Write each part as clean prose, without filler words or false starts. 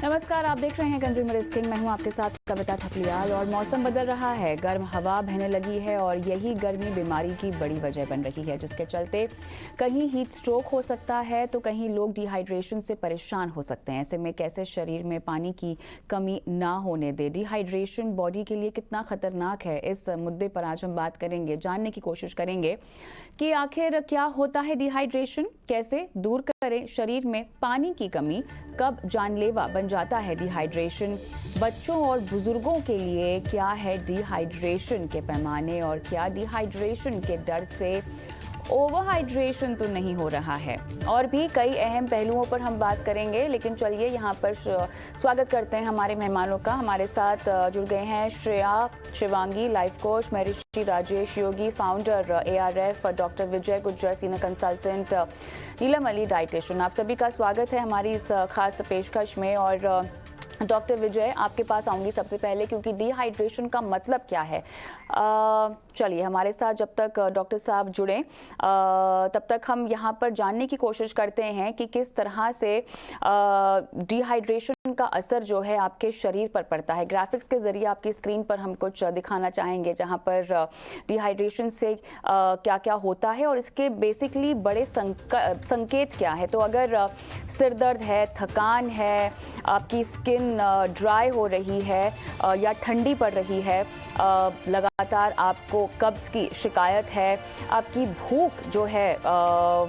नमस्कार, आप देख रहे हैं कंज्यूमर स्किन। मैं हूं आपके साथ कविता थपलियाल। और मौसम बदल रहा है, गर्म हवा बहने लगी है और यही गर्मी बीमारी की बड़ी वजह बन रही है, जिसके चलते कहीं हीट स्ट्रोक हो सकता है तो कहीं लोग डिहाइड्रेशन से परेशान हो सकते हैं। ऐसे में कैसे शरीर में पानी की कमी ना होने दे, डिहाइड्रेशन बॉडी के लिए कितना खतरनाक है, इस मुद्दे पर आज हम बात करेंगे, जानने की कोशिश करेंगे कि आखिर क्या होता है डिहाइड्रेशन, कैसे दूर करें शरीर में पानी की कमी, कब जानलेवा बन जाता है डिहाइड्रेशन, बच्चों और बुजुर्गों के लिए क्या है डिहाइड्रेशन के पैमाने और क्या डिहाइड्रेशन के डर से ओवरहाइड्रेशन तो नहीं हो रहा है, और भी कई अहम पहलुओं पर हम बात करेंगे। लेकिन चलिए यहाँ पर स्वागत करते हैं हमारे मेहमानों का। हमारे साथ जुड़ गए हैं श्रेया शिवांगी, लाइफ कोच, महर्षि राजेश योगी, फाउंडर ARF, डॉक्टर विजय गुज्जर, सीनियर कंसल्टेंट, नीलम अली, डाइटिशियन। आप सभी का स्वागत है हमारी इस खास पेशकश में। और डॉक्टर विजय, आपके पास आऊंगी सबसे पहले, क्योंकि डिहाइड्रेशन का मतलब क्या है। चलिए हमारे साथ जब तक डॉक्टर साहब जुड़ें तब तक हम यहाँ पर जानने की कोशिश करते हैं कि किस तरह से डिहाइड्रेशन का असर जो है आपके शरीर पर पड़ता है। ग्राफिक्स के जरिए आपकी स्क्रीन पर हम कुछ दिखाना चाहेंगे जहाँ पर डिहाइड्रेशन से क्या क्या होता है और इसके बेसिकली बड़े संकेत क्या है। तो अगर सिर दर्द है, थकान है, आपकी स्किन ड्राई हो रही है या ठंडी पड़ रही है, लगातार आपको कब्ज की शिकायत है, आपकी भूख जो है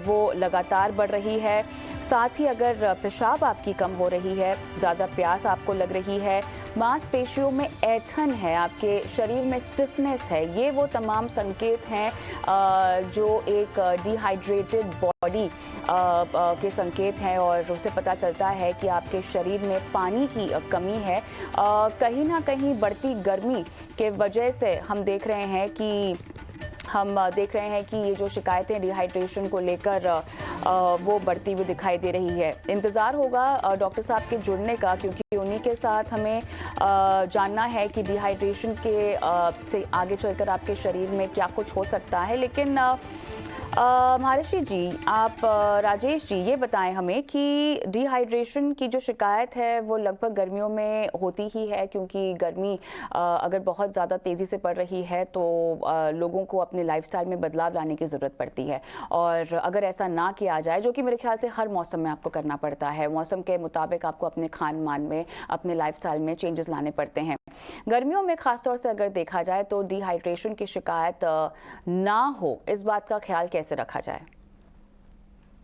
वो लगातार बढ़ रही है, साथ ही अगर पेशाब आपकी कम हो रही है, ज़्यादा प्यास आपको लग रही है, मांसपेशियों में ऐंठन है, आपके शरीर में स्टिफनेस है, ये वो तमाम संकेत हैं जो एक डिहाइड्रेटेड बॉडी के संकेत हैं और उससे पता चलता है कि आपके शरीर में पानी की कमी है। कहीं ना कहीं बढ़ती गर्मी के वजह से हम देख रहे हैं कि ये जो शिकायतें डिहाइड्रेशन को लेकर वो बढ़ती हुई दिखाई दे रही है। इंतज़ार होगा डॉक्टर साहब के जुड़ने का, क्योंकि उन्हीं के साथ हमें जानना है कि डिहाइड्रेशन के से आगे चलकर आपके शरीर में क्या कुछ हो सकता है। लेकिन महर्षि जी, आप राजेश जी ये बताएं हमें कि डिहाइड्रेशन की जो शिकायत है वो लगभग गर्मियों में होती ही है, क्योंकि गर्मी अगर बहुत ज़्यादा तेज़ी से पड़ रही है तो लोगों को अपने लाइफस्टाइल में बदलाव लाने की ज़रूरत पड़ती है। और अगर ऐसा ना किया जाए, जो कि मेरे ख्याल से हर मौसम में आपको करना पड़ता है, मौसम के मुताबिक आपको अपने खान पान में, अपने लाइफस्टाइल में चेंजेस लाने पड़ते हैं। गर्मियों में खासतौर से अगर देखा जाए तो डिहाइड्रेशन की शिकायत ना हो, इस बात का ख्याल कैसे रखा जाए?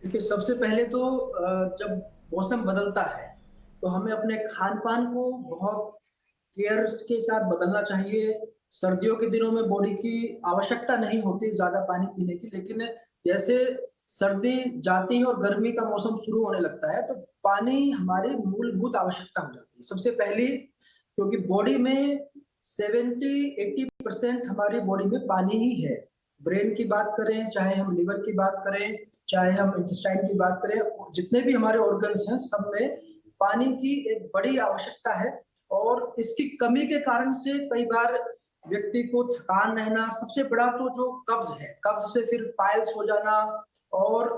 देखिए, सबसे पहले तो जब मौसम बदलता है तो हमें अपने खान पान को बहुत केयर के साथ बदलना चाहिए। सर्दियों के दिनों में बॉडी की आवश्यकता नहीं होती ज्यादा पानी पीने की, लेकिन जैसे सर्दी जाती है और गर्मी का मौसम शुरू होने लगता है तो पानी हमारी मूलभूत आवश्यकता हो जाती है सबसे पहली, क्योंकि बॉडी में 70-80% हमारी बॉडी में पानी ही है। ब्रेन की बात करें, चाहे हम लिवर की बात करें, चाहे हम इंटेस्टाइन की बात करें, जितने भी हमारे ऑर्गन्स हैं सब में पानी की एक बड़ी आवश्यकता है। और इसकी कमी के कारण से कई बार व्यक्ति को थकान रहना, सबसे बड़ा तो जो कब्ज है, कब्ज से फिर पाइल्स हो जाना और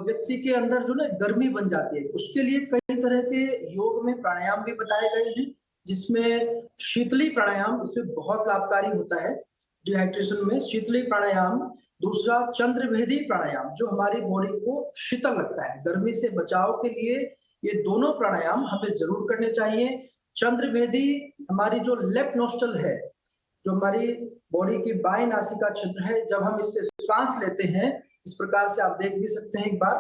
व्यक्ति के अंदर जो ना गर्मी बन जाती है, उसके लिए कई तरह के योग में प्राणायाम भी बताए गए हैं, जिसमें शीतली प्राणायाम इसमें बहुत लाभकारी होता है डिहाइड्रेशन में। शीतली प्राणायाम, दूसरा चंद्रभेदी प्राणायाम जो हमारी बॉडी को शीतल रखता है, गर्मी से बचाव के लिए ये दोनों प्राणायाम हमें जरूर करने चाहिए। चंद्रभेदी हमारी जो लेफ्ट नोस्ट्रल है, जो हमारी बॉडी की बाएं नासिका क्षेत्र है, जब हम इससे श्वास लेते हैं, इस प्रकार से आप देख भी सकते हैं, एक बार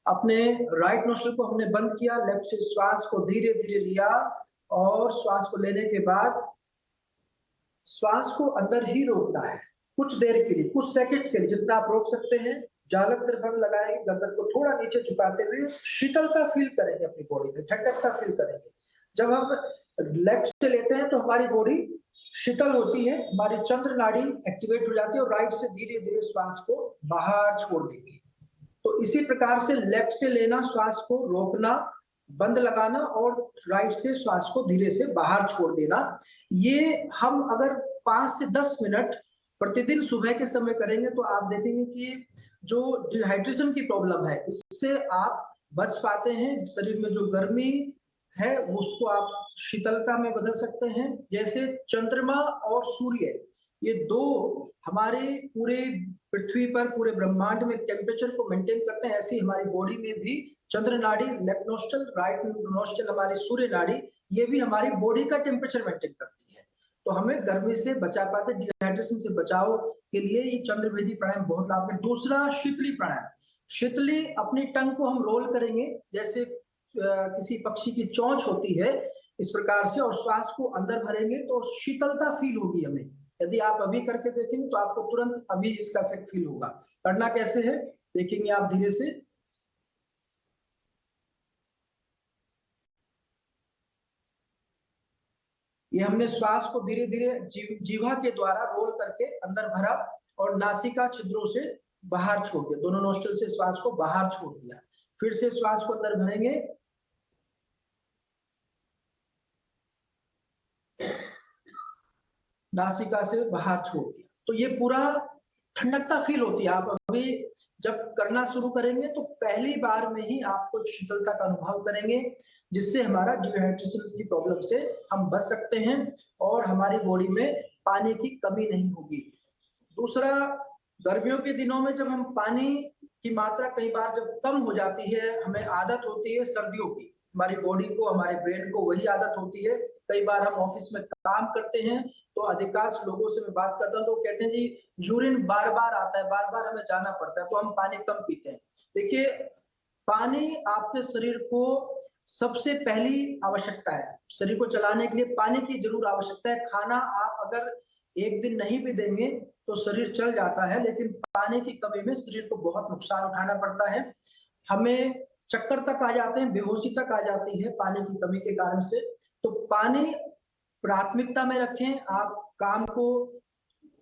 अपने राइट नोस्ट्रल को हमने बंद किया, लेफ्ट से श्वास को धीरे धीरे लिया और श्वास को लेने के बाद श्वास को अंदर ही रोकना है कुछ देर के लिए, कुछ सेकंड के लिए, जितना आप रोक सकते हैं। जालक दर्पण लगाएंगे, गर्दन को थोड़ा नीचे झुकाते हुए शीतलता फील करेंगे, अपनी बॉडी में ठंडकता फील करेंगे। जब हम लेफ्ट से लेते हैं तो हमारी बॉडी शीतल होती है, हमारी चंद्र नाड़ी एक्टिवेट हो जाती है और राइट से धीरे धीरे श्वास को बाहर छोड़ देंगे। तो इसी प्रकार से लेफ्ट से लेना, श्वास को रोकना, बंद लगाना और राइट से श्वास को धीरे से बाहर छोड़ देना। ये हम अगर 5 से 10 मिनट प्रतिदिन सुबह के समय करेंगे तो आप देखेंगे कि जो डिहाइड्रेशन की प्रॉब्लम है इससे आप बच पाते हैं। शरीर में जो गर्मी है उसको आप शीतलता में बदल सकते हैं। जैसे चंद्रमा और सूर्य, ये दो हमारे पूरे पृथ्वी पर, पूरे ब्रह्मांड में टेम्परेचर को मेंटेन करते हैं, ऐसी हमारी बॉडी में भी चंद्र नाड़ी, लेफ्ट नोस्ट्रल, राइट नोस्ट्रल हमारी सूर्य नाड़ी, ये भी हमारी बॉडी का टेम्परेचर मेंटेन करती है। तो हमें गर्मी से बचा पाते, डिहाइड्रेशन से बचाव के लिए ये चंद्रभेदी प्राणायाम बहुत लाभकारी। दूसरा शीतली प्राणायाम। शीतली, अपनी टंग को हम रोल करेंगे जैसे किसी पक्षी की चोंच होती है, इस प्रकार से, और श्वास को अंदर भरेंगे तो शीतलता फील होगी हमें। यदि आप अभी करके देखेंगे तो आपको तुरंत अभी इसका इफेक्ट फील होगा। करना कैसे है देखेंगे आप धीरे से। ये हमने श्वास को धीरे धीरे जीवा के द्वारा रोल करके अंदर भरा और नासिका छिद्रों से बाहर छोड़ दिया, दोनों नोस्ट्रल से श्वास को बाहर छोड़ दिया। फिर से श्वास को अंदर भरेंगे, नासिका से बाहर छोड़ दिया। तो ये पूरा ठंडकता फील होती है। आप अभी जब करना शुरू करेंगे तो पहली बार में ही आपको शीतलता का अनुभव करेंगे, जिससे हमारा डिहाइड्रेशन की प्रॉब्लम से हम बच सकते हैं और हमारी बॉडी में पानी की कमी नहीं होगी। दूसरा, गर्मियों के दिनों में जब हम पानी की मात्रा कई बार जब कम हो जाती है, हमें आदत होती है सर्दियों की, हमारी बॉडी को, हमारे ब्रेन को वही आदत होती है। कई बार हम ऑफिस में काम करते हैं तो अधिकांश लोगों से मैं बात करता हूँ तो कहते हैं जी यूरिन बार बार आता है, बार बार हमें जाना पड़ता है, तो हम पानी कम पीते हैं। देखिए, पानी आपके शरीर को सबसे पहली आवश्यकता है। शरीर को चलाने के लिए पानी की जरूर आवश्यकता है। खाना आप अगर एक दिन नहीं भी देंगे तो शरीर चल जाता है, लेकिन पानी की कमी में शरीर को बहुत नुकसान उठाना पड़ता है। हमें चक्कर तक आ जाते हैं, बेहोशी तक आ जाती है पानी की कमी के कारण से। तो पानी प्राथमिकता में रखें। आप काम को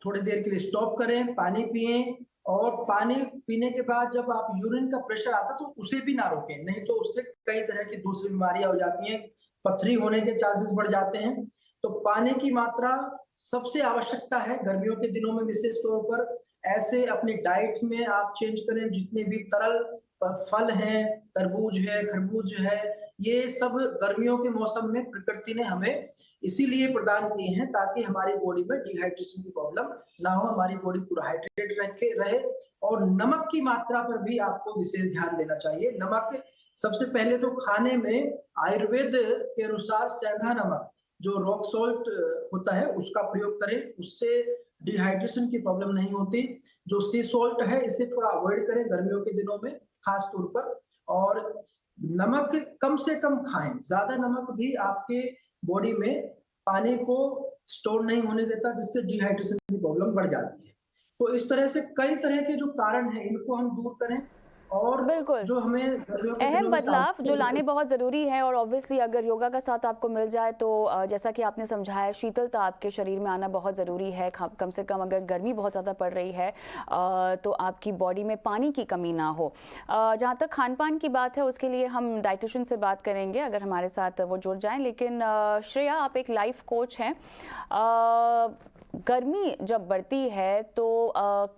थोड़ी देर के लिए स्टॉप करें, पानी पिएं, और पानी पीने के बाद जब आप यूरिन का प्रेशर आता है तो उसे भी ना रोकें, नहीं तो उससे कई तरह की दूसरी बीमारियां हो जाती हैं, पथरी होने के चांसेस बढ़ जाते हैं। तो पानी की मात्रा सबसे आवश्यकता है गर्मियों के दिनों में विशेष तौर पर। ऐसे अपनी डाइट में आप चेंज करें, जितने भी तरल फल हैं, तरबूज है, खरबूज है, ये सब गर्मियों के मौसम में प्रकृति ने हमें इसीलिए प्रदान किए हैं ताकि हमारी बॉडी में डिहाइड्रेशन की प्रॉब्लम ना हो, हमारी बॉडी पूरा हाइड्रेट रहे। और नमक की मात्रा पर भी आपको विशेष ध्यान देना चाहिए। नमक सबसे पहले तो खाने में आयुर्वेद के अनुसार सेंधा नमक, जो रॉक सॉल्ट होता है, उसका प्रयोग करें, उससे डिहाइड्रेशन की प्रॉब्लम नहीं होती। जो सी सॉल्ट है इसे थोड़ा अवॉइड करें गर्मियों के दिनों में खास तौर पर। और नमक कम से कम खाएं। ज्यादा नमक भी आपके बॉडी में पानी को स्टोर नहीं होने देता, जिससे डिहाइड्रेशन की प्रॉब्लम बढ़ जाती है। तो इस तरह से कई तरह के जो कारण हैं इनको हम दूर करें, और बिल्कुल जो हमें अहम बदलाव जो लाने बहुत ज़रूरी है। और ऑब्वियसली अगर योगा का साथ आपको मिल जाए तो जैसा कि आपने समझाया, शीतलता आपके शरीर में आना बहुत ज़रूरी है। कम से कम अगर गर्मी बहुत ज़्यादा पड़ रही है तो आपकी बॉडी में पानी की कमी ना हो। जहाँ तक खान पान की बात है उसके लिए हम डाइटिशियन से बात करेंगे अगर हमारे साथ वो जुड़ जाएं। लेकिन श्रेया, आप एक लाइफ कोच हैं। गर्मी जब बढ़ती है तो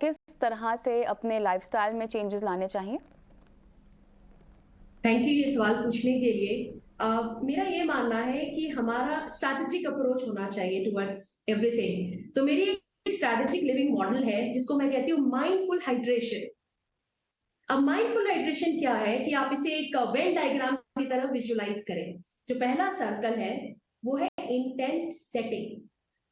किस तरह से अपने लाइफस्टाइल में चेंजेस लाने चाहिए? थैंक यू ये सवाल पूछने के लिए। मेरा ये मानना है कि हमारा स्ट्रैटेजिक अप्रोच होना चाहिए टुवर्ड्स एवरीथिंग। तो मेरी एक स्ट्रैटेजिक लिविंग मॉडल है जिसको मैं कहती हूँ माइंडफुल हाइड्रेशन। अब माइंडफुल हाइड्रेशन क्या है कि आप इसे एक वेन डायग्राम की तरह विजुअलाइज करें। जो पहला सर्कल है वो है इंटेंट सेटिंग।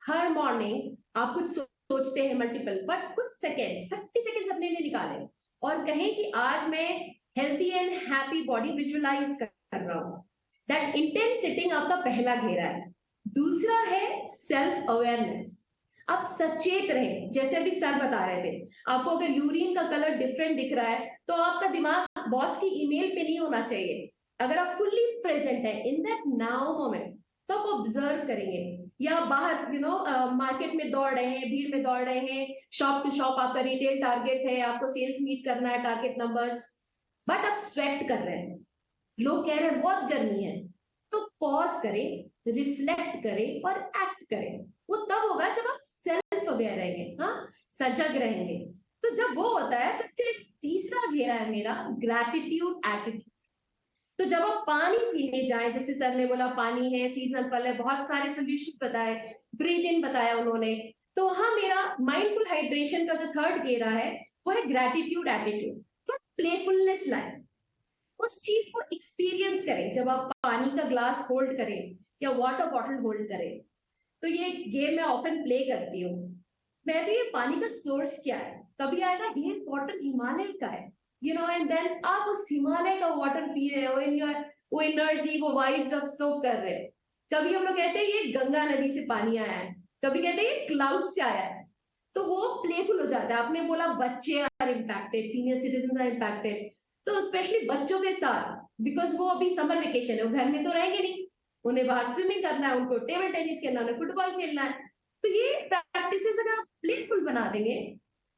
हर मॉर्निंग आप कुछ सोचते हैं मल्टीपल, बट कुछ सेकेंड्स, 30 सेकेंड्स अपने लिए निकालें और कहें कि आज मैं healthy and happy body visualize कर रहा हूं। दैट इंटेंट सेटिंग आपका पहला घेरा है। दूसरा है सेल्फ अवेयरनेस। आप सचेत रहें। जैसे अभी सर बता रहे थे, आपको अगर यूरिन का कलर डिफरेंट दिख रहा है तो आपका दिमाग बॉस की ईमेल पे नहीं होना चाहिए। अगर आप फुल्ली प्रेजेंट है इन दैट नाउ मोमेंट तो आप ऑब्जर्व करेंगे। या बाहर मार्केट में दौड़ रहे हैं, भीड़ में दौड़ रहे हैं, शॉप टू शॉप आपका रिटेल टारगेट है, आपको सेल्स मीट करना है, टारगेट नंबर्स, बट आप स्वेट कर रहे हैं, लोग कह रहे हैं बहुत गर्मी है, तो पॉज करें, रिफ्लेक्ट करें और एक्ट करें। वो तब होगा जब आप सेल्फ अवेयर रहेंगे, हाँ, सजग रहेंगे। तो जब वो होता है तो फिर तीसरा घेरा है मेरा ग्रैटिट्यूड एटीट्यूड। तो जब आप पानी पीने जाएं, जैसे सर ने बोला पानी है, सीजनल फल है, बहुत सारे सोल्यूशंस बताए, ब्रीथ इन बताया उन्होंने, तो वहां मेरा माइंडफुल हाइड्रेशन का जो थर्ड घेरा है वो है gratitude attitude for playfulness life. उस चीज को एक्सपीरियंस करें जब आप पानी का ग्लास होल्ड करें या वाटर बॉटल होल्ड करें। तो ये गेम मैं ऑफन प्ले करती हूँ। मैं तो ये पानी का सोर्स क्या है, कभी आएगा ये वाटर हिमालय का है, एंड देन आप उस हिमालय का वाटर पी रहे हो, इन योर वो एनर्जी, वो वाइब्स आप सोक कर रहे हो। कभी हम लोग कहते हैं ये गंगा नदी से पानी आया है, कभी कहते हैं ये क्लाउड से आया है, तो वो प्लेफुल हो जाता है। आपने बोला बच्चे are impacted, senior citizen are impacted, तो स्पेशली बच्चों के साथ, बिकॉज वो अभी समर वेकेशन है, वो घर में तो रहेंगे नहीं, उन्हें बाहर स्विमिंग करना है, उनको टेबल टेनिस खेलना है, उन्हें फुटबॉल खेलना है। तो ये प्रैक्टिसेस अगर आप प्लेफुल बना देंगे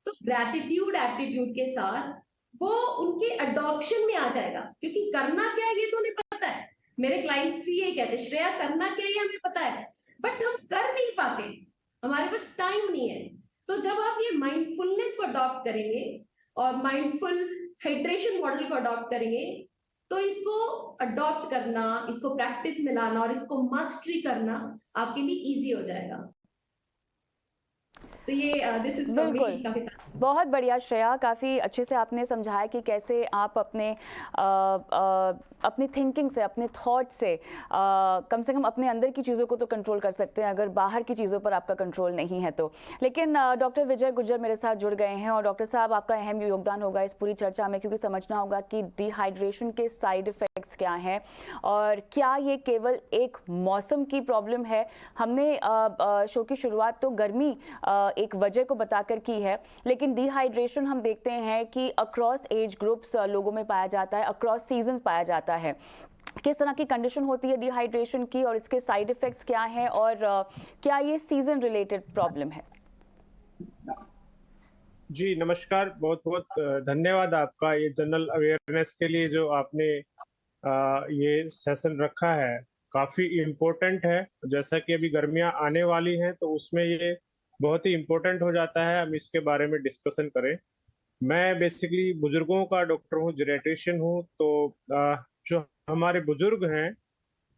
तो ग्रैटिट्यूड एटीट्यूड के साथ वो उनके अडॉप्शन में आ जाएगा, क्योंकि करना क्या है ये तो उन्हें पता है। मेरे क्लाइंट्स भी ये कहते हैं श्रेया करना क्या है हमें पता है, बट हम कर नहीं पाते, हमारे पास टाइम नहीं है। तो जब आप ये माइंडफुलनेस को अडॉप्ट करेंगे और माइंडफुल हाइड्रेशन मॉडल को अडॉप्ट करेंगे, तो इसको अडॉप्ट करना, इसको प्रैक्टिस में लाना और इसको मास्टरी करना आपके लिए इजी हो जाएगा। तो ये दिस इज फ्रॉम मी कविता। बहुत बढ़िया श्रेया, काफ़ी अच्छे से आपने समझाया कि कैसे आप अपनी थिंकिंग से, अपने थॉट से कम से कम अपने अंदर की चीज़ों को तो कंट्रोल कर सकते हैं, अगर बाहर की चीज़ों पर आपका कंट्रोल नहीं है तो। लेकिन डॉक्टर विजय गुज्जर मेरे साथ जुड़ गए हैं, और डॉक्टर साहब आपका अहम योगदान होगा इस पूरी चर्चा में, क्योंकि समझना होगा कि डिहाइड्रेशन के साइड इफ़ेक्ट्स क्या हैं और क्या ये केवल एक मौसम की प्रॉब्लम है। हमने शो की शुरुआत तो गर्मी एक वजह को बताकर की है, लेकिन डिहाइड्रेशन हम देखते हैं कि अक्रॉस एज ग्रुप्स लोगों में पाया जाता है, अक्रॉस सीजन्स पाया जाता है। किस तरह की कंडीशन होती है डिहाइड्रेशन की और इसके साइड इफेक्ट्स क्या हैं, और क्या ये सीजन रिलेटेड प्रॉब्लम है? जी नमस्कार, बहुत बहुत धन्यवाद आपका ये जनरल अवेयरनेस के लिए जो आपने ये सेशन रखा है, काफी इम्पोर्टेंट है। जैसा कि अभी गर्मियां आने वाली हैं तो उसमें ये बहुत ही इम्पोर्टेंट हो जाता है हम इसके बारे में डिस्कशन करें। मैं बेसिकली बुजुर्गों का डॉक्टर हूँ, जेनेटिशियन हूँ, तो जो हमारे बुजुर्ग हैं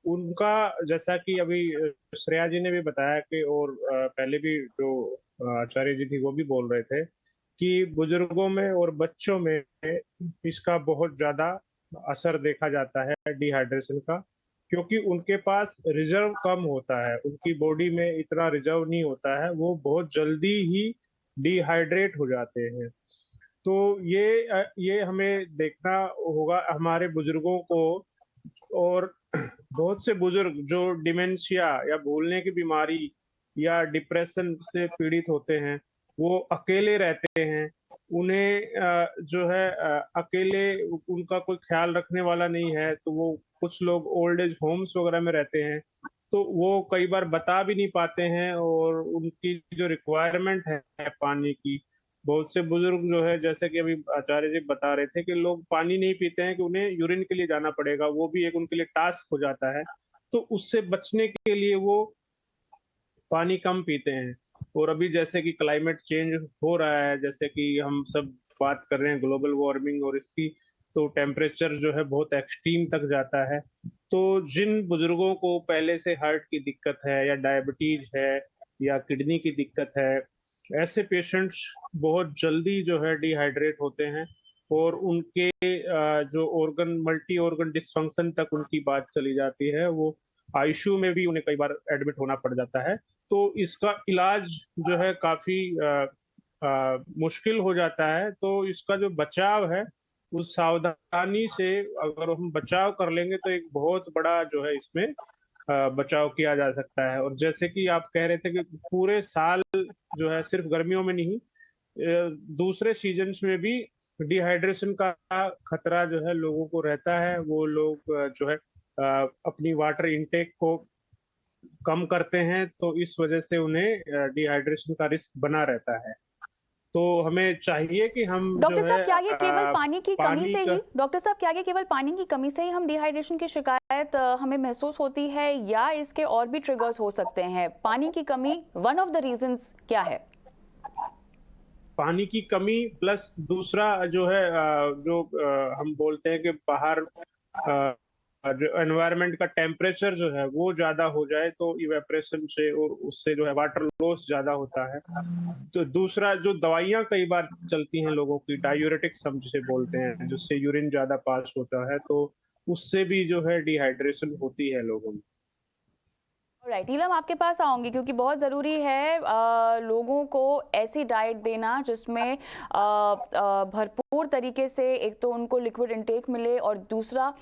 उनका, जैसा कि अभी श्रेया जी ने भी बताया कि, और पहले भी जो आचार्य जी थी वो भी बोल रहे थे कि बुजुर्गों में और बच्चों में इसका बहुत ज्यादा असर देखा जाता है डिहाइड्रेशन का, क्योंकि उनके पास रिजर्व कम होता है, उनकी बॉडी में इतना रिजर्व नहीं होता है, वो बहुत जल्दी ही डिहाइड्रेट हो जाते हैं। तो ये हमें देखना होगा हमारे बुजुर्गों को। और बहुत से बुजुर्ग जो डिमेंशिया या भूलने की बीमारी या डिप्रेशन से पीड़ित होते हैं, वो अकेले रहते हैं, उन्हें जो है अकेले उनका कोई ख्याल रखने वाला नहीं है, तो वो कुछ लोग ओल्ड एज होम्स वगैरह में रहते हैं, तो वो कई बार बता भी नहीं पाते हैं, और उनकी जो रिक्वायरमेंट है पानी की, बहुत से बुजुर्ग जो है, जैसे कि अभी आचार्य जी बता रहे थे कि लोग पानी नहीं पीते हैं कि उन्हें यूरिन के लिए जाना पड़ेगा, वो भी एक उनके लिए टास्क हो जाता है, तो उससे बचने के लिए वो पानी कम पीते हैं। और अभी जैसे कि क्लाइमेट चेंज हो रहा है, जैसे कि हम सब बात कर रहे हैं ग्लोबल वार्मिंग और इसकी, तो टेम्परेचर जो है बहुत एक्सट्रीम तक जाता है। तो जिन बुजुर्गों को पहले से हार्ट की दिक्कत है या डायबिटीज है या किडनी की दिक्कत है, ऐसे पेशेंट्स बहुत जल्दी जो है डिहाइड्रेट होते हैं, और उनके जो ऑर्गन, मल्टी ऑर्गन डिसफंक्शन तक उनकी बात चली जाती है, वो आईसीयू में भी उन्हें कई बार एडमिट होना पड़ जाता है। तो इसका इलाज जो है काफी मुश्किल हो जाता है। तो इसका जो बचाव है, उस सावधानी से अगर हम बचाव कर लेंगे तो एक बहुत बड़ा जो है इसमें बचाव किया जा सकता है। और जैसे कि आप कह रहे थे कि पूरे साल जो है, सिर्फ गर्मियों में नहीं, दूसरे सीजन्स में भी डिहाइड्रेशन का खतरा जो है लोगों को रहता है। वो लोग जो है अपनी वाटर इनटेक को कम करते हैं, तो इस वजह से उन्हें डिहाइड्रेशन का रिस्क बना रहता है। तो हमें चाहिए कि हम डॉक्टर साहब, क्या ये केवल पानी की कमी से ही, डॉक्टर साहब क्या ये केवल पानी की कमी से ही हम डिहाइड्रेशन की शिकायत हमें महसूस होती है, या इसके और भी ट्रिगर्स हो सकते हैं? पानी की कमी वन ऑफ द रीजंस क्या है? पानी की कमी प्लस दूसरा जो है, जो हम बोलते हैं कि बाहर जो एनवायरनमेंट का टेम्परेचर जो है वो ज्यादा हो जाए तो इवेपोरेशन से और उससे जो है वाटर लॉस ज्यादा होता है। तो दूसरा जो दवाइयां कई बार चलती हैं लोगों की, डायूरेटिक्स हम जिसे बोलते हैं, जिससे यूरिन ज्यादा पास होता है, तो उससे भी जो है डिहाइड्रेशन होती है लोगों में। राइट, नीलम आपके पास आऊंगी क्योंकि बहुत ज़रूरी है लोगों को ऐसी डाइट देना जिसमें भरपूर तरीके से एक तो उनको लिक्विड इंटेक मिले और दूसरा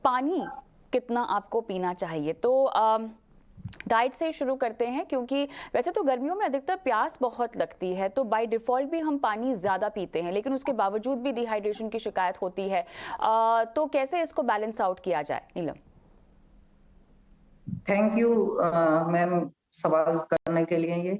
पानी कितना आपको पीना चाहिए। तो डाइट से शुरू करते हैं क्योंकि वैसे तो गर्मियों में अधिकतर प्यास बहुत लगती है, तो बाय डिफ़ॉल्ट भी हम पानी ज़्यादा पीते हैं, लेकिन उसके बावजूद भी डिहाइड्रेशन की शिकायत होती है। तो कैसे इसको बैलेंस आउट किया जाए, नीलम? थैंक यू मैम सवाल करने के लिए। ये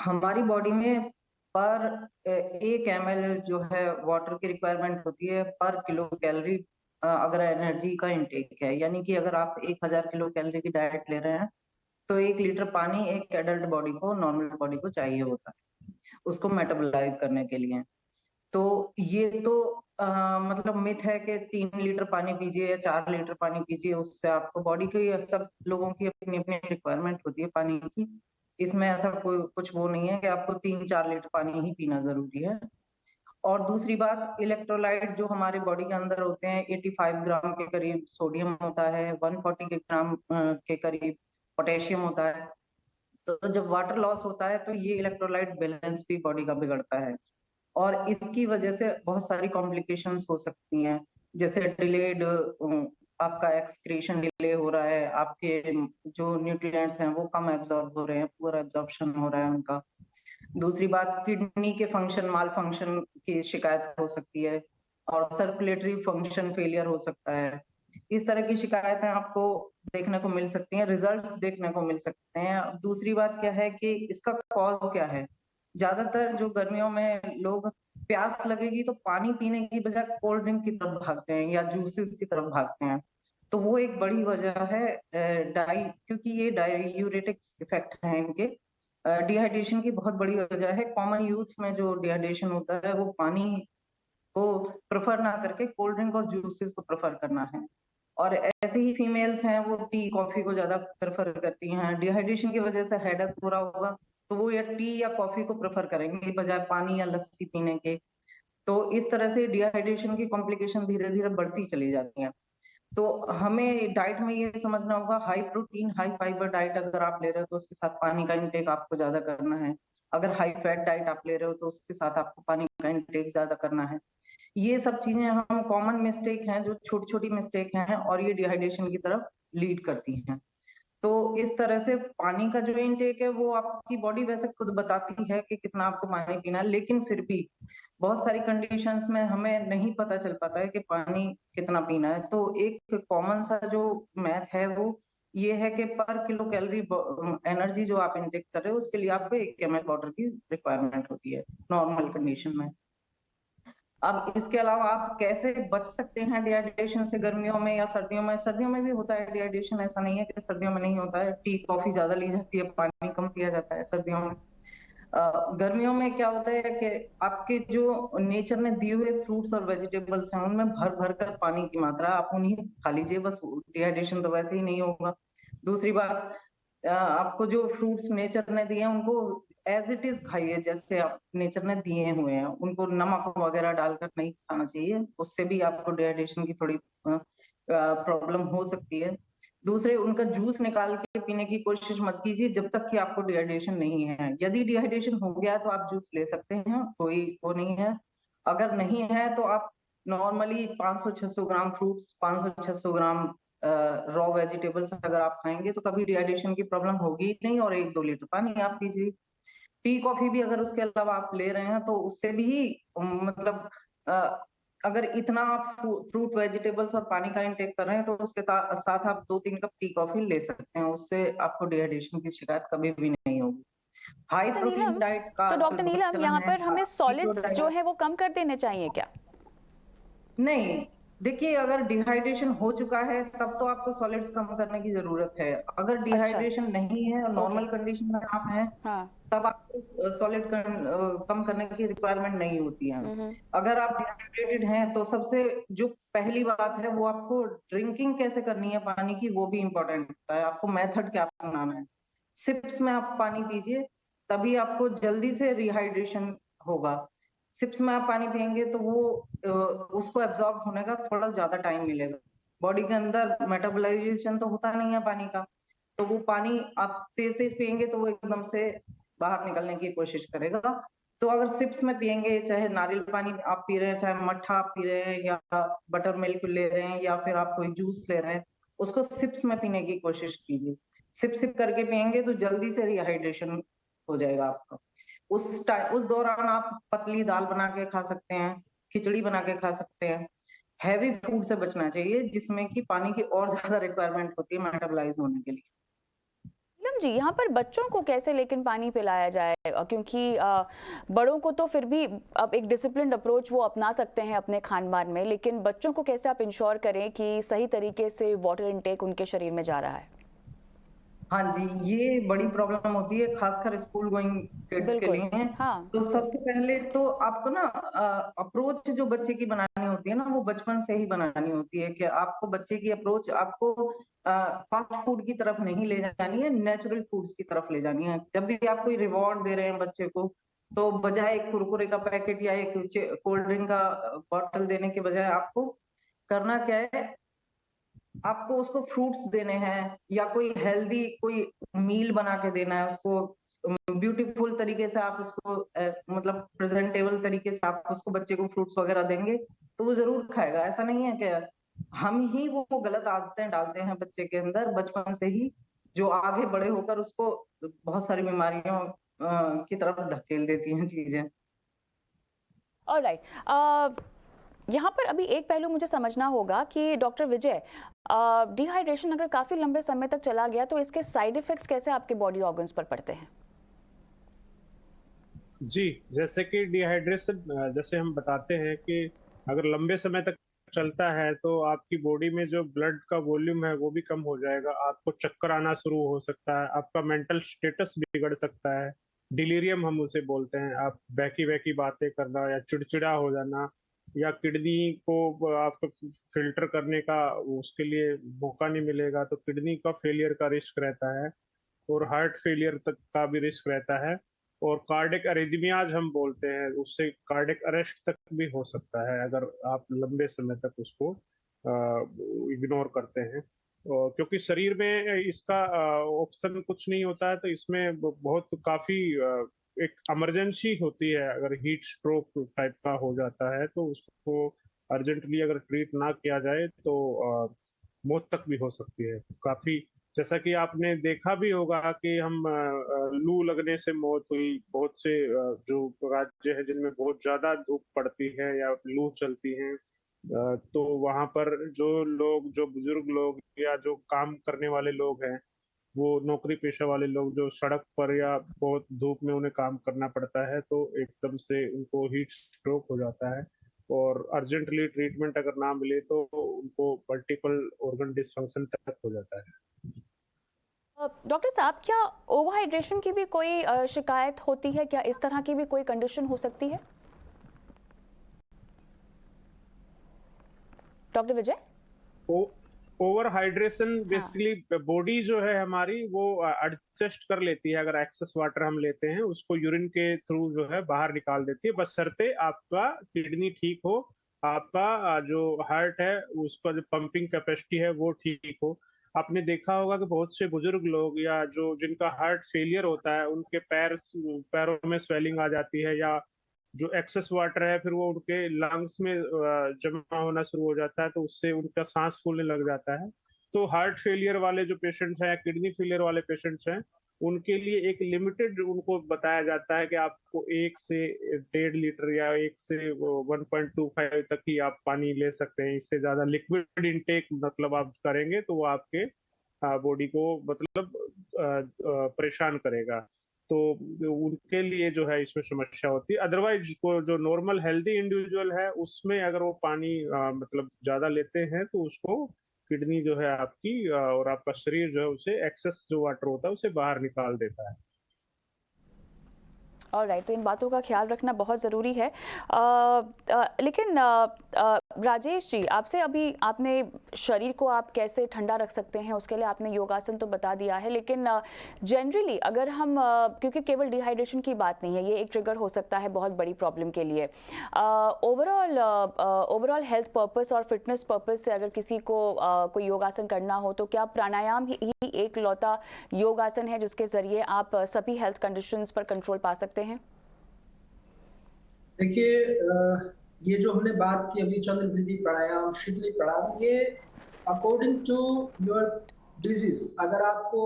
हमारी बॉडी में पर 1 ml जो है वाटर की रिक्वायरमेंट होती है पर किलो कैलोरी अगर एनर्जी का इंटेक है, यानी कि अगर आप 1000 किलो कैलोरी की डाइट ले रहे हैं तो 1 लीटर पानी एक एडल्ट बॉडी को, नॉर्मल बॉडी को चाहिए होता है उसको मेटाबोलाइज करने के लिए। तो ये तो मतलब मिथ है कि 3 लीटर पानी पीजिए या 4 लीटर पानी पीजिए, उससे आपको बॉडी की, सब लोगों की अपनी अपनी रिक्वायरमेंट होती है पानी की। इसमें ऐसा कोई कुछ वो नहीं है कि आपको 3-4 लीटर पानी ही पीना जरूरी है। और दूसरी बात, इलेक्ट्रोलाइट जो हमारे बॉडी के अंदर होते हैं, 85 ग्राम के करीब सोडियम होता है, 140 के ग्राम के करीब पोटेशियम होता है। तो जब वाटर लॉस होता है तो ये इलेक्ट्रोलाइट बैलेंस भी बॉडी का बिगड़ता है और इसकी वजह से बहुत सारी कॉम्प्लिकेशंस हो सकती हैं, जैसे डिलेड आपका एक्सक्रीशन डिले हो रहा है, आपके जो न्यूट्रिएंट्स हैं वो कम एब्जॉर्ब हो रहे हैं, पुअर एब्जॉर्प्शन हो रहा है उनका। दूसरी बात, किडनी के फंक्शन माल फंक्शन की शिकायत हो सकती है और सर्कुलेटरी फंक्शन फेलियर हो सकता है। इस तरह की शिकायतें आपको देखने को मिल सकती हैं, रिजल्ट्स देखने को मिल सकते हैं। दूसरी बात क्या है कि इसका कॉज क्या है। ज्यादातर जो गर्मियों में लोग प्यास लगेगी तो पानी पीने की बजाय कोल्ड ड्रिंक की तरफ भागते हैं या जूसेस की तरफ भागते हैं, तो वो एक बड़ी वजह है क्योंकि ये डायूरेटिक्स इफेक्ट है इनके। डिहाइड्रेशन की बहुत बड़ी वजह है। कॉमन यूथ में जो डिहाइड्रेशन होता है वो पानी को प्रेफर ना करके कोल्ड ड्रिंक और जूसेस को प्रेफर करना है। और ऐसे ही फीमेल्स हैं वो टी कॉफी को ज्यादा प्रेफर करती हैं। डिहाइड्रेशन की वजह से हेडेक पूरा होगा तो वो या टी या कॉफी को प्रेफर करेंगे बजाय पानी या लस्सी पीने के। तो इस तरह से डिहाइड्रेशन की कॉम्प्लिकेशन धीरे धीरे बढ़ती चली जाती हैं। तो हमें डाइट में ये समझना होगा, high protein high fibre diet अगर आप ले रहे हो तो उसके साथ पानी का इंटेक आपको ज्यादा करना है। अगर हाई फैट डाइट आप ले रहे हो तो उसके साथ आपको पानी का इंटेक ज्यादा करना है। ये सब चीजें हम कॉमन मिस्टेक हैं, जो छोटी छोटी मिस्टेक हैं और ये डिहाइड्रेशन की तरफ लीड करती हैं। तो इस तरह से पानी का जो इंटेक है वो आपकी बॉडी वैसे खुद बताती है कि कितना आपको पानी पीना है, लेकिन फिर भी बहुत सारी कंडीशंस में हमें नहीं पता चल पाता है कि पानी कितना पीना है। तो एक कॉमन सा जो मैथ है वो ये है कि पर किलो कैलोरी एनर्जी जो आप इंटेक कर रहे हो उसके लिए आपको 1 ml वाटर की रिक्वायरमेंट होती है नॉर्मल कंडीशन में। अब इसके अलावा आप कैसे बच सकते हैं डिहाइड्रेशन से गर्मियों में या सर्दियों में। सर्दियों में भी होता है डिहाइड्रेशन, ऐसा नहीं है कि सर्दियों में नहीं होता है। टी कॉफी ज्यादा ली जाती है, पानी कम पिया जाता है सर्दियों में। गर्मियों में क्या होता है कि आपके जो नेचर ने दिए हुए फ्रूट्स और वेजिटेबल्स हैं उनमें भर भर कर पानी की मात्रा, आप उन्हीं खा लीजिए, बस डिहाइड्रेशन तो वैसे ही नहीं होगा। दूसरी बात, आपको जो फ्रूट्स नेचर ने दिए हैं उनको एज इट इज खाइए, जैसे आप नेचर ने दिए हुए हैं। उनको नमक वगैरह डालकर नहीं खाना चाहिए, उससे भी आपको डिहाइड्रेशन की थोड़ी प्रॉब्लम हो सकती है। दूसरे, उनका जूस निकाल के पीने की कोशिश मत कीजिए जब तक कि आपको डिहाइड्रेशन नहीं है। यदि डिहाइड्रेशन हो गया तो आप जूस ले सकते हैं, कोई वो नहीं है। अगर नहीं है तो आप नॉर्मली 500-600 ग्राम फ्रूट्स, 500-600 ग्राम रॉ वेजिटेबल्स अगर आप खाएंगे तो कभी डिहाइड्रेशन की प्रॉब्लम होगी ही नहीं, और 1-2 लीटर पानी आप पीजिए। टी कॉफी भी अगर उसके अलावा आप ले रहे हैं तो उससे भी मतलब अगर इतना आप फ्रूट वेजिटेबल्स और पानी का इंटेक कर रहे हैं तो उसके साथ आप 2-3 कप टी कॉफी ले सकते हैं, उससे आपको डिहाइड्रेशन की शिकायत कभी भी नहीं होगी। हाई डॉक्टर प्रोटीन नीलम, डाइट का तो डॉक्टर नीलम यहाँ पर हमें सॉलिड्स जो डाइट है वो कम कर देने चाहिए क्या? नहीं, देखिए, अगर डिहाइड्रेशन हो चुका है तब तो आपको सॉलिड्स कम करने की जरूरत है। अगर डिहाइड्रेशन नहीं है और ओके। नॉर्मल कंडीशन में आप हैं, हाँ। तब आपको सॉलिड कम करने की रिक्वायरमेंट नहीं होती है। हम्म। अगर आप डिहाइड्रेटेड हैं तो सबसे जो पहली बात है वो आपको ड्रिंकिंग कैसे करनी है पानी की, वो भी इम्पोर्टेंट होता है। आपको मेथड क्या अपनाना है। सिप्स में आप पानी पीजिए, तभी आपको जल्दी से रिहाइड्रेशन होगा। सिप्स में आप पानी पियेंगे तो वो उसको एब्जॉर्ब होने का थोड़ा ज्यादा टाइम मिलेगा। बॉडी के अंदर मेटाबोलाइजेशन तो होता नहीं है पानी का, तो वो पानी आप तेज तेज पियेंगे तो वो एकदम से बाहर निकलने की कोशिश करेगा। तो अगर सिप्स में पियेंगे, चाहे नारियल पानी आप पी रहे हैं, चाहे मट्ठा आप पी रहे हैं, या बटर मिल्क ले रहे हैं, या फिर आप कोई जूस ले रहे हैं, उसको सिप्स में पीने की कोशिश कीजिए। सिप सिप करके पियेंगे तो जल्दी से रिहाइड्रेशन हो जाएगा आपका। उस दौरान आप पतली दाल बना के खा सकते हैं, खिचड़ी बना के खा सकते हैं। हैवी फूड से बचना चाहिए जिसमें कि पानी की और ज्यादा रिक्वायरमेंट होती है मेटाबोलाइज होने के लिए। नीलम जी, यहाँ पर बच्चों को कैसे लेकिन पानी पिलाया जाए, क्योंकि बड़ों को तो फिर भी अब एक डिसिप्लिन्ड अप्रोच वो अपना सकते हैं अपने खान पान में, लेकिन बच्चों को कैसे आप इंश्योर करें कि सही तरीके से वाटर इनटेक उनके शरीर में जा रहा है? हाँ जी, ये बड़ी प्रॉब्लम होती है खासकर स्कूल गोइंग किड्स के बिल्कुल। लिए। हाँ। तो सबसे पहले तो आपको ना अप्रोच जो बच्चे की बनानी होती है ना, वो बचपन से ही बनानी होती है कि आपको बच्चे की अप्रोच आपको फास्ट फूड की तरफ नहीं ले जानी है, नेचुरल फूड्स की तरफ ले जानी है। जब भी आप कोई रिवॉर्ड दे रहे हैं बच्चे को, तो बजाय एक कुरकुरे का पैकेट या एक कोल्ड ड्रिंक का बॉटल देने के बजाय आपको करना क्या है, आपको उसको फ्रूट्स देने हैं या कोई हेल्दी कोई मील बना के देना है उसको। ब्यूटीफुल तरीके से आप उसको मतलब प्रेजेंटेबल तरीके से आप उसको बच्चे को फ्रूट्स वगैरह देंगे तो वो जरूर खाएगा। ऐसा नहीं है कि हम ही वो गलत आदतें डालते हैं बच्चे के अंदर बचपन से ही, जो आगे बड़े होकर उसको बहुत सारी बीमारियों की तरफ धकेल देती हैं चीजें। ऑलराइट। यहाँ पर अभी एक पहलू मुझे समझना होगा कि डॉक्टर विजय, डिहाइड्रेशन अगर काफी लंबे समय तक चला गया तो इसके साइड इफेक्ट्स कैसे आपके बॉडी ऑर्गन्स पर पड़ते हैं? जी, जैसे कि डिहाइड्रेशन, जैसे हम बताते हैं कि अगर लंबे समय तक चलता है तो आपकी बॉडी में जो ब्लड का वॉल्यूम है वो भी कम हो जाएगा, आपको चक्कर आना शुरू हो सकता है, आपका मेंटल स्टेटस बिगड़ सकता है, डिलीरियम हम उसे बोलते हैं। आप बहकी बहकी बातें करना या चिड़चिड़ा हो जाना, या किडनी को आपको फिल्टर करने का उसके लिए मौका नहीं मिलेगा तो किडनी का फेलियर का रिस्क रहता है, और हार्ट फेलियर तक का भी रिस्क रहता है, और कार्डिक अरिदमियाज हम बोलते हैं, उससे कार्डिक अरेस्ट तक भी हो सकता है अगर आप लंबे समय तक उसको इग्नोर करते हैं। क्योंकि शरीर में इसका ऑप्शन कुछ नहीं होता है, तो इसमें बहुत काफी एक इमरजेंसी होती है। अगर हीट स्ट्रोक टाइप का हो जाता है तो उसको अर्जेंटली अगर ट्रीट ना किया जाए तो मौत तक भी हो सकती है। काफी, जैसा कि आपने देखा भी होगा कि हम लू लगने से मौत हुई, बहुत से जो राज्य है जिनमें बहुत ज्यादा धूप पड़ती है या लू चलती है, तो वहां पर जो बुजुर्ग लोग या जो काम करने वाले लोग हैं, वो नौकरी पेशा वाले लोग जो सड़क पर या बहुत धूप में उन्हें काम करना पड़ता है, तो एकदम से उनको हीट स्ट्रोक हो जाता है, और अर्जेंटली ट्रीटमेंट अगर ना मिले तो उनको मल्टीपल ऑर्गन डिसफंक्शन तक हो जाता है। डॉक्टर साहब, क्या ओवरहाइड्रेशन की भी कोई शिकायत होती है? क्या इस तरह की भी कोई कंडीशन हो सकती है? डॉक्टर विजय? ओवर हाइड्रेशन बेसिकली बॉडी जो है हमारी वो एडजस्ट कर लेती है, अगर एक्सेस वाटर हम लेते हैं उसको यूरिन के थ्रू जो है बाहर निकाल देती है, बशर्ते आपका किडनी ठीक हो, आपका जो हार्ट है उसका जो पंपिंग कैपेसिटी है वो ठीक हो। आपने देखा होगा कि बहुत से बुजुर्ग लोग या जो जिनका हार्ट फेलियर होता है उनके पैरों में स्वेलिंग आ जाती है, या जो एक्सेस वाटर है फिर वो उनके लंग्स में जमा होना शुरू हो जाता है, तो उससे उनका सांस फूलने लग जाता है। तो हार्ट फेलियर वाले जो पेशेंट्स हैं या किडनी फेलियर वाले पेशेंट्स हैं, उनके लिए एक लिमिटेड उनको बताया जाता है कि आपको 1 से 1.5 लीटर या 1 से 1.25 तक ही आप पानी ले सकते हैं। इससे ज्यादा लिक्विड इनटेक मतलब आप करेंगे तो वो आपके बॉडी को मतलब परेशान करेगा। तो उनके लिए जो है इसमें समस्या होती है। अदरवाइज को जो नॉर्मल हेल्दी इंडिविजुअल है उसमें अगर वो पानी मतलब ज्यादा लेते हैं तो उसको किडनी जो है आपकी और आपका शरीर जो है उसे एक्सेस जो वाटर होता है उसे बाहर निकाल देता है। ऑलराइट, तो इन बातों का ख्याल रखना बहुत ज़रूरी है। लेकिन राजेश जी, आपसे अभी आपने शरीर को आप कैसे ठंडा रख सकते हैं उसके लिए आपने योगासन तो बता दिया है, लेकिन जनरली अगर हम क्योंकि केवल डिहाइड्रेशन की बात नहीं है, ये एक ट्रिगर हो सकता है बहुत बड़ी प्रॉब्लम के लिए। ओवरऑल हेल्थ पर्पस और फिटनेस पर्पस से अगर किसी को कोई योगासन करना हो तो क्या प्राणायाम ही एक लौता योगासन है जिसके ज़रिए आप सभी हेल्थ कंडीशंस पर कंट्रोल पा सकते हैं? देखिए, ये जो हमने बात की अभी चंद्रवृद्धि प्राणायाम, शीतली प्राणायाम, ये अकॉर्डिंग टू योर डिजीज, अगर आपको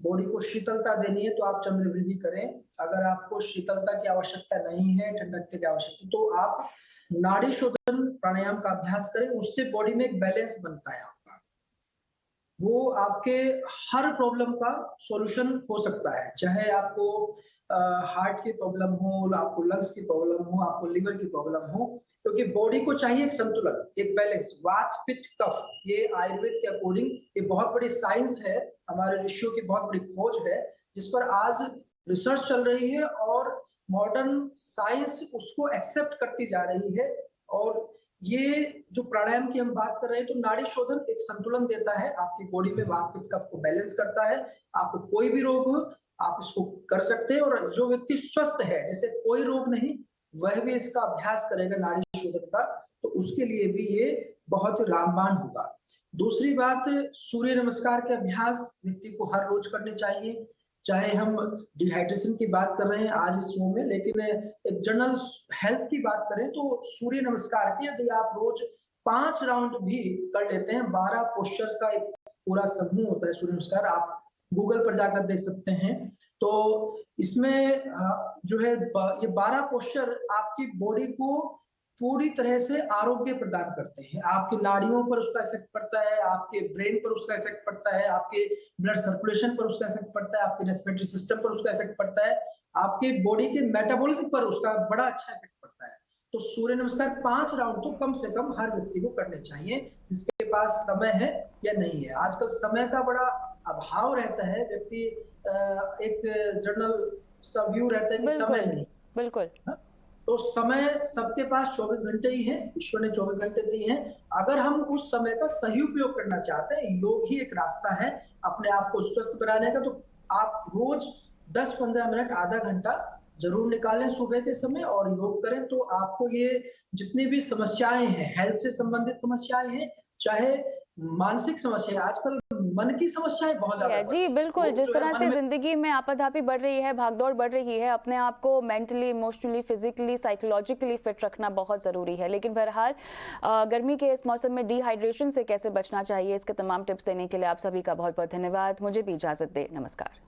बॉडी को शीतलता देनी है तो आप चंद्रवृद्धि करें। अगर आपको शीतलता की आवश्यकता नहीं है, ठंडकता की आवश्यकता, तो आप नाड़ी शोधन प्राणायाम का अभ्यास करें। उससे बॉडी में एक बैलेंस बनता है आपका, वो आपके हर प्रॉब्लम का सॉल्यूशन हो सकता है। चाहे आपको हार्ट की प्रॉब्लम हो, आपको लंग्स की प्रॉब्लम हो, आपको लिवर की प्रॉब्लम हो, क्योंकि बॉडी को चाहिए एक संतुलन, एक बैलेंस, वात पित्त कफ। ये आयुर्वेद के अकॉर्डिंग ये बहुत बड़ी साइंस है, हमारे ऋषियों की बहुत बड़ी खोज है जिस पर आज रिसर्च चल रही है और मॉडर्न साइंस उसको एक्सेप्ट करती जा रही है। और ये जो प्राणायाम की हम बात कर रहे हैं तो नाड़ी शोधन एक संतुलन देता है, आपकी बॉडी में वात पित्त कफ को बैलेंस करता है। आपको कोई भी रोग हो आप इसको कर सकते हैं, और जो व्यक्ति स्वस्थ है जिसे कोई रोग नहीं, वह भी इसका अभ्यास करेगा नाड़ी शोधन का, तो उसके लिए भी ये बहुत रामबाण होगा। दूसरी बात, सूर्य नमस्कार के अभ्यास व्यक्ति को हर रोज करने चाहिए। चाहे हम डिहाइड्रेशन की बात कर रहे हैं आज इस शो में, लेकिन एक जनरल हेल्थ की बात करें तो सूर्य नमस्कार के यदि आप रोज 5 राउंड भी कर लेते हैं, 12 पोस्चर्स का एक पूरा समूह होता है सूर्य नमस्कार, आप गूगल पर जाकर देख सकते हैं। तो इसमें जो है ये 12 पोस्चर आपकी बॉडी को पूरी तरह से आरोग्य प्रदान करते हैं। आपकी नाड़ियों पर उसका इफेक्ट पड़ता है, आपके ब्रेन पर उसका इफेक्ट पड़ता है, आपके ब्लड सर्कुलेशन पर उसका इफेक्ट पड़ता है, आपके रेस्पिरेटरी सिस्टम पर उसका इफेक्ट पड़ता है, आपके बॉडी के मेटाबॉलिज्म पर उसका बड़ा अच्छा इफेक्ट पड़ता है। तो सूर्य नमस्कार 5 राउंड तो कम से कम हर व्यक्ति को करने चाहिए, जिसके पास समय है या नहीं है। आजकल समय का बड़ा अभाव रहता है, व्यक्ति एक जनरल सा व्यू रहता है कि समय नहीं। बिल्कुल। तो समय सबके पास 24 घंटे ही है, ईश्वर ने 24 घंटे दिए हैं। अगर हम उस समय का सही उपयोग करना चाहते हैं, योग ही एक रास्ता है अपने आप को स्वस्थ बनाने का, तो आप रोज 10-15 मिनट, आधा घंटा जरूर निकालें सुबह के समय और योग करें। तो आपको ये जितनी भी समस्याएं हैं, हेल्थ से संबंधित समस्याएं हैं, चाहे मानसिक समस्या, आजकल मन की समस्याएं बहुत ज्यादा जी बिल्कुल, जिस तरह से जिंदगी में आपाधापी बढ़ रही है, भागदौड़ बढ़ रही है, अपने आप को mentally, emotionally, physically, psychologically fit रखना बहुत जरूरी है। लेकिन बहरहाल गर्मी के इस मौसम में डिहाइड्रेशन से कैसे बचना चाहिए, इसके तमाम टिप्स देने के लिए आप सभी का बहुत बहुत धन्यवाद। मुझे भी इजाजत दें, नमस्कार।